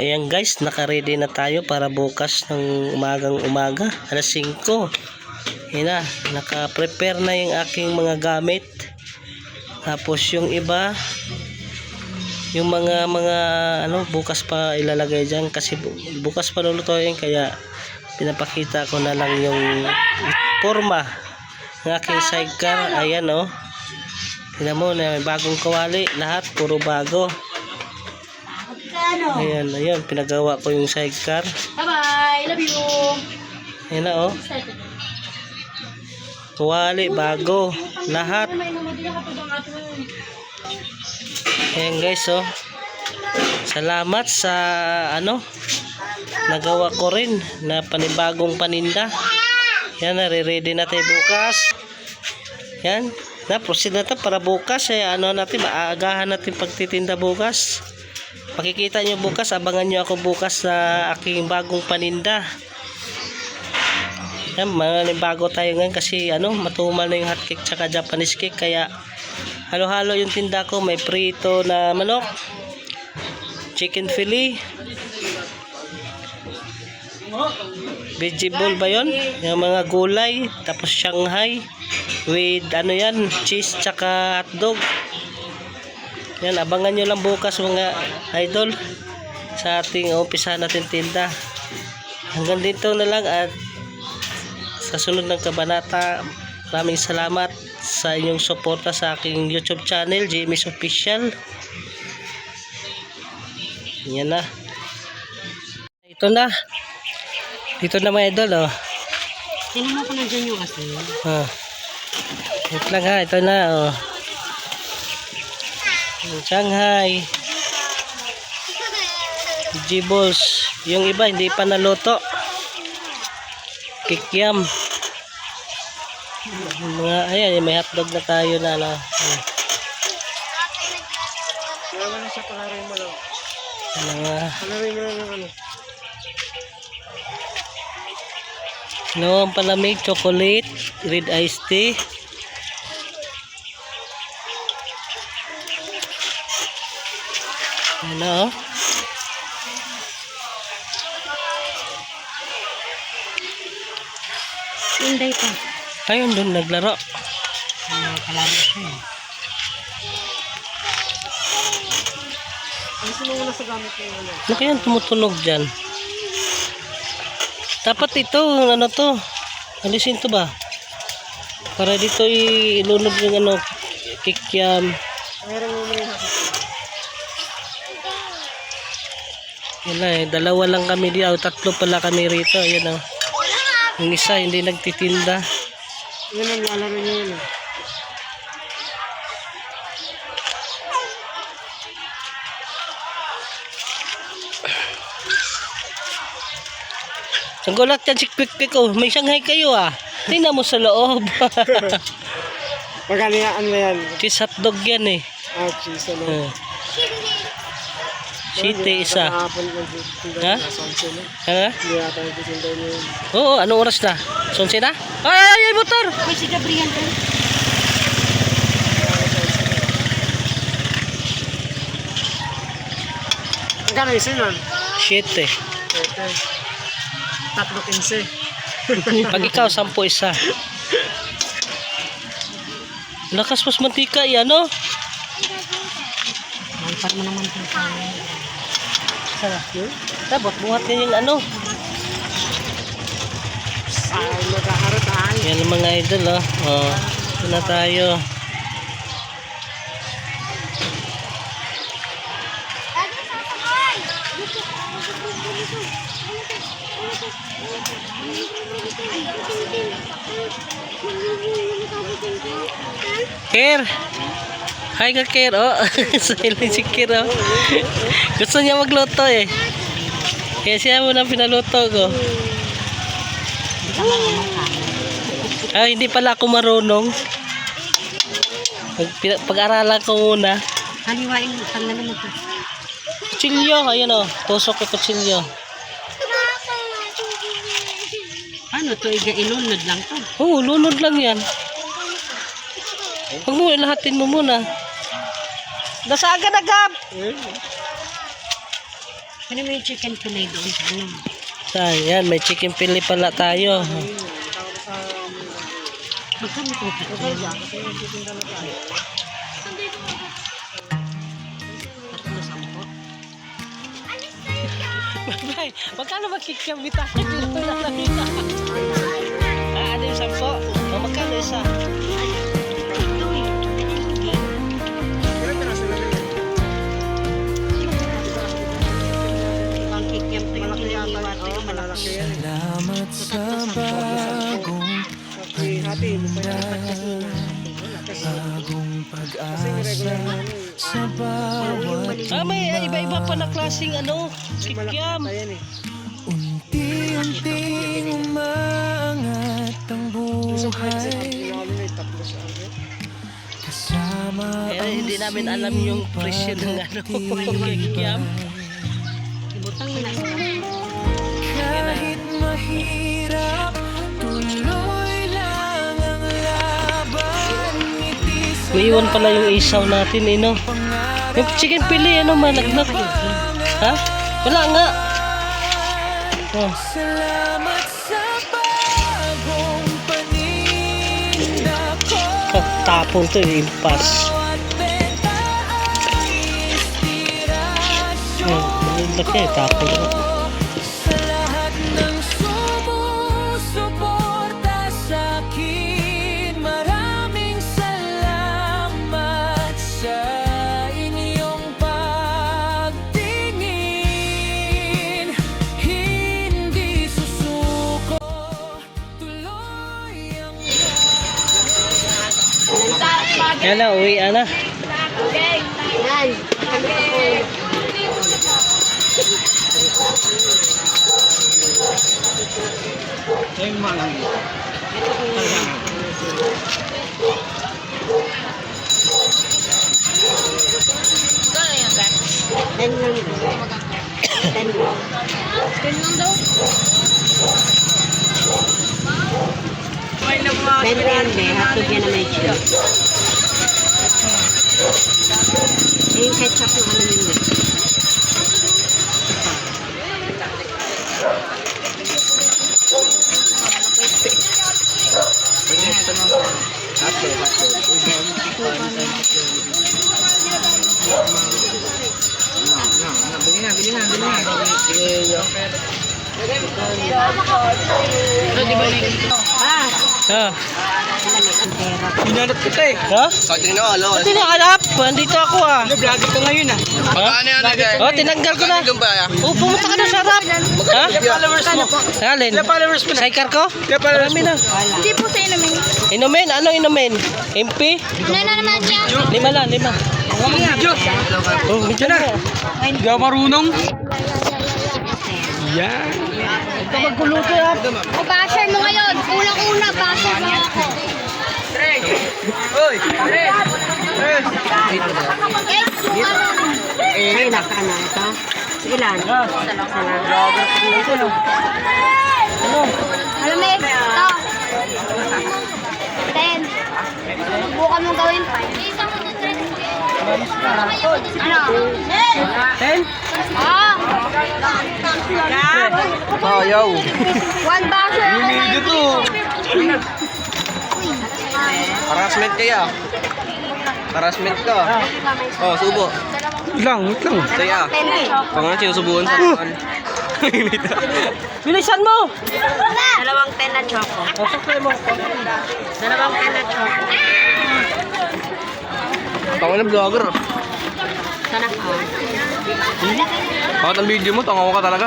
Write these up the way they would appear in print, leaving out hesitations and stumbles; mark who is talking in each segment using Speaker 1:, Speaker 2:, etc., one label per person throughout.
Speaker 1: Ayan guys, naka-ready na tayo para bukas ng umaga, alas 5. Ayan na, naka-prepare na yung aking mga gamit. Tapos yung iba, yung mga bukas pa ilalagay dyan kasi bukas pa lulutuin, kaya pinapakita ko na lang yung forma ng aking sidecar. Ayan o. Tingnan mo na may bagong kawali, lahat puro bago. Ayan, pinagawa ko yung sidecar.
Speaker 2: Bye-bye, love you.
Speaker 1: Ayan na oh. Kawali, bago, lahat. Ayan guys oh. Salamat sa nagawa ko rin na panibagong paninda. Yan, nare-ready na tayo bukas. Yan, na-proceed na tayo para bukas. Maagahan natin pagtitinda bukas. Makikita nyo bukas, abangan nyo ako bukas sa aking bagong paninda. Yan, bago tayo ngayon kasi matumal na yung hotcake tsaka Japanese cake, kaya halo-halo yung tinda ko. May prito na manok, chicken fillet, vegetable ba yun? Yung mga gulay, tapos Shanghai with cheese tsaka hotdog. Yan, abangan nyo lang bukas mga idol sa ating umpisa natin tinda. Hanggang dito na lang at sa sunod ng kabanata. Maraming salamat sa inyong suporta sa aking YouTube channel, Jimmy's Official. Yan na. Ito na. Dito na mga idol oh.
Speaker 2: Tingnan mo kung nandiyan yung asin.
Speaker 1: Ito lang ha, ito na oh. Shanghai, vegetables, yung iba hindi pa naluto, kikiam, ayan, may hotdog na tayo na ang palamig, chocolate, red iced tea.
Speaker 2: Inday pa.
Speaker 1: Ayun doon naglaro.
Speaker 2: Kalaro siya. Ano sinungulas sa gamit ko yun?
Speaker 1: Ano kaya tumutunog dyan? Dapat ito, to? Alisin to ba? Para dito ilunod yung kikiam.
Speaker 2: Mayroon mo rin hapit.
Speaker 1: Yan na dalawa lang kami dito, tatlo pala kami rito. Ayan o. Yung isa hindi nagtitinda.
Speaker 2: Yan ang lalaro niya yun.
Speaker 1: Ang gulat yan si Quick oh. May Shanghai kayo ah. Tingnan mo sa loob.
Speaker 2: Pagkaniaan mo yan.
Speaker 1: Cheese hotdog yan eh.
Speaker 2: Cheese
Speaker 1: Siti isa. Ha? Ha?
Speaker 2: Hindi yata nagtitinda niyo yun.
Speaker 1: Oo, anong oras na? Sunsi na? Ay, motor!
Speaker 2: May si Gabriel ko. Magkano isa nun?
Speaker 1: 7.
Speaker 2: 3.15.
Speaker 1: Pag ikaw, 10 isa. Lakas mas mantika yan, no?
Speaker 2: Malpar mo naman ito.
Speaker 1: Tapos buhat din yung
Speaker 2: Mag-aarot ay.
Speaker 1: Yan mga idol oh. Ito na tayo. Ker! Hi ka Ker oh. Silent si Ker oh. Gusto niya magluto eh. Kaya siya mo na pinaluto ko. Hindi pala ako marunong. Pag-aralan ko muna.
Speaker 2: Haliwain mo, tanggalin mo ito.
Speaker 1: Kutsilyo, ayan o. Tusok ko kutsilyo.
Speaker 2: Ano to? Ilunod lang to.
Speaker 1: Oo, lunod lang yan. Huwag mo, ilahatin mo muna. Nasa agad-agad.
Speaker 2: Ano mo yung chicken fillet doon sa ano?
Speaker 1: Saan? Yan, may chicken fillet pala tayo.
Speaker 2: Magkano po ito?
Speaker 1: Magkano magkikamita? Dito na nakita. Ano yung 10? O magkano isa?
Speaker 3: Salamat sa bagong bagong pag-asa sa bawat
Speaker 1: May iba-iba pa na klaseng kikiam.
Speaker 3: unti-unting umaangat ang buhay kasama
Speaker 1: Hindi namin alam yung presyo ng kikiam.
Speaker 2: Ibutang mo na isa.
Speaker 3: kahit mahirap tuloy lang ang laban ngiti sa
Speaker 1: May iwan pala yung isaw natin, Yung chicken fillet, malagnak. Ha? Wala nga. Oh.
Speaker 3: salamat sa bagong paninda ko
Speaker 1: Tapon to, impas.
Speaker 3: at benta ay inspirasyon
Speaker 1: Malagnak yan, tapon to.
Speaker 3: sa lahat ng sumusuporta sa'kin maraming salamat sa inyong pagtingin hindi susuko tuloy ang
Speaker 1: Yan na, uwi na.
Speaker 2: Yan. Ten lang. Ten lang. Ten lang daw? Ten lang, hatod yan na may cheese. Yung ketchup ng ano yun.
Speaker 1: Ha?
Speaker 3: Hinanap kita eh.
Speaker 1: Ha?
Speaker 4: Sabi na, alo.
Speaker 1: Ba't tinakalap? Nandito ako ah.
Speaker 3: Vlogger ka ngayon ah.
Speaker 4: Magkano yan, guys?
Speaker 1: Oh, tinanggal ko na.
Speaker 4: Doon ba, ya?
Speaker 1: Oh, pumunta ka na sa rap. Ha?
Speaker 3: Followers mo.
Speaker 1: Alin?
Speaker 3: Followers mo na.
Speaker 1: Sidecar ko?
Speaker 3: Followers
Speaker 1: Marami
Speaker 3: mo.
Speaker 1: na.
Speaker 5: Hindi po sa inumin.
Speaker 1: Inumin? Ano inumin? MP?
Speaker 5: Ano na naman siya?
Speaker 1: 5 lang, 5.
Speaker 3: Video.
Speaker 1: Oh, medyo na.
Speaker 3: Hindi ako marunong. Yan.
Speaker 1: Magkuluto ah.
Speaker 5: O, basher mo ngayon. Unang-una, basher mo ako.
Speaker 3: Oy.
Speaker 2: Ay, naka na ito. Ilan?
Speaker 5: Alam mo, ito. 10. Subukan mong gawin. Isa mo na 3. Ano?
Speaker 1: 10?
Speaker 5: Ah!
Speaker 4: Oh, yo.
Speaker 5: One basher ako ngayon.
Speaker 3: Dito.
Speaker 4: Harassment kaya. Harassment ka. Oh, subo.
Speaker 3: Lang, wait lang.
Speaker 4: Saya. Pangalan sinusubuan sa akin.
Speaker 1: Bilisan mo!
Speaker 2: Dalawang 10 na choco.
Speaker 1: Sakay mo.
Speaker 2: Dalawang 10 na choco.
Speaker 4: Pangalan vlogger.
Speaker 2: Sana ka.
Speaker 4: Bakit ang video mo? Tangaw ka talaga.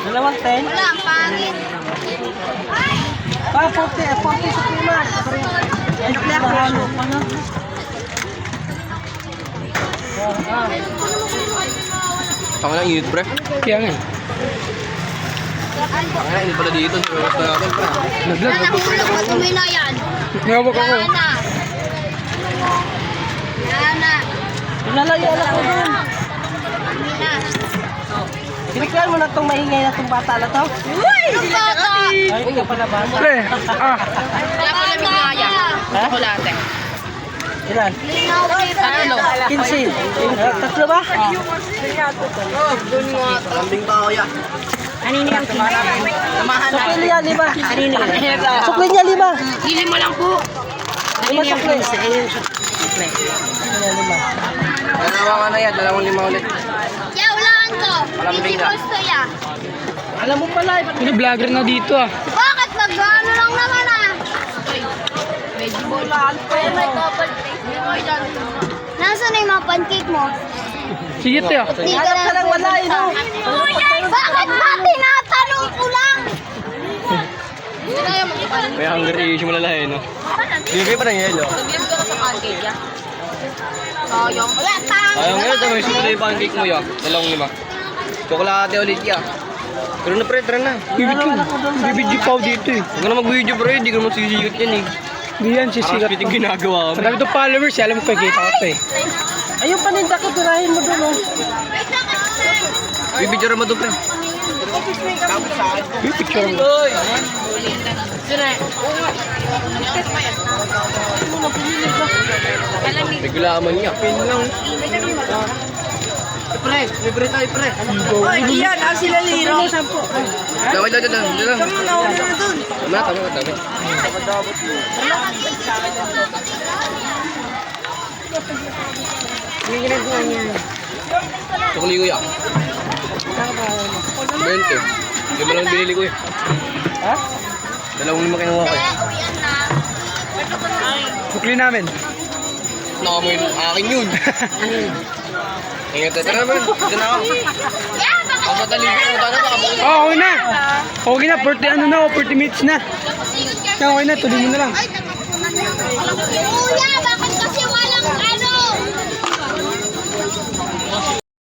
Speaker 1: Dalawang 10?
Speaker 5: Wala, ang pangit.
Speaker 1: 40 sa prima.
Speaker 4: Pangalan init, pre.
Speaker 3: Kaya nga.
Speaker 4: Pangalan init pala dito. Sa restaurant natin, pre.
Speaker 3: Nag-vlog.
Speaker 5: Wala, nahulog pag uwi na yan.
Speaker 3: Ngawag ako.
Speaker 5: Yan na. Yan na.
Speaker 1: Pinalayo na ko dun.
Speaker 5: Uwi na.
Speaker 1: Siniklan mo na itong maingay na itong bata na to?
Speaker 5: Uy! Ang bata!
Speaker 1: Ay, hindi ka pala bata.
Speaker 3: Pre,
Speaker 5: Wala pa namin nga yan.
Speaker 1: Ha?
Speaker 5: Chocolate.
Speaker 1: Ilan?
Speaker 2: Tatlo.
Speaker 1: 15. Tatlo ba?
Speaker 4: Kambing pa ako ya.
Speaker 1: Sukli niya, 5. Sukli niya, 5.
Speaker 2: Hili mo lang po.
Speaker 1: 5 sukli.
Speaker 4: Dalawa ka na yan, 2 ulit.
Speaker 5: Ya, ulaan ko.
Speaker 4: Malambing
Speaker 5: Hindi
Speaker 4: na.
Speaker 5: gusto ya.
Speaker 1: Alam mo pala,
Speaker 3: Ano vlogger na dito ah.
Speaker 5: Bakit mag-ano lang naman ah?
Speaker 2: Medyo bola. Kaya may couple taste.
Speaker 5: Nasaan na yung mga pancake mo?
Speaker 3: Sige tayo.
Speaker 5: Hindi ka lang wala yun. Bakit ba tinatanong ko lang?
Speaker 4: May hunger issue mo na lang eh, no? Bigay pa ng yelo.
Speaker 2: Sabihan ko na sa pancake ya. Sayang.
Speaker 5: Wala pang.
Speaker 4: Ayaw nga, may sumunod yung pancake mo ya. 2. Chocolate ulit ya. Pero na pre, tara na.
Speaker 3: Bibidyo pa ako dito eh.
Speaker 4: Huwag ka na mag-video pre, hindi ka naman sisikat yan eh.
Speaker 3: Hindi yan,
Speaker 4: Parang
Speaker 3: sisikat
Speaker 4: spitting ginagawa mo.
Speaker 3: Marami itong followers, alam mo kagita ka pa eh.
Speaker 1: ayun paninda ko, tirahin mo doon.
Speaker 4: Bibidyo mo doon pre.
Speaker 3: Yung picture mo.
Speaker 4: Regulaman niya. Pin lang. Pre, libre tayo pre.
Speaker 3: Ay, iyan, sila liro.
Speaker 4: Daway lang, daway lang. Tama, tama. Sukli ko yan. 20. 5 lang binili ko eh.
Speaker 1: Ha?
Speaker 4: 2 kinuha ko eh.
Speaker 3: Bukli namin.
Speaker 4: Naka mo yun, akin yun. Ingat, tara naman. Dito na ako. Ang madali ko, baka na baka
Speaker 3: Oh, okay na. Okay na, 40 minutes na. Okay na, tuloy mo na lang.
Speaker 5: Kuya,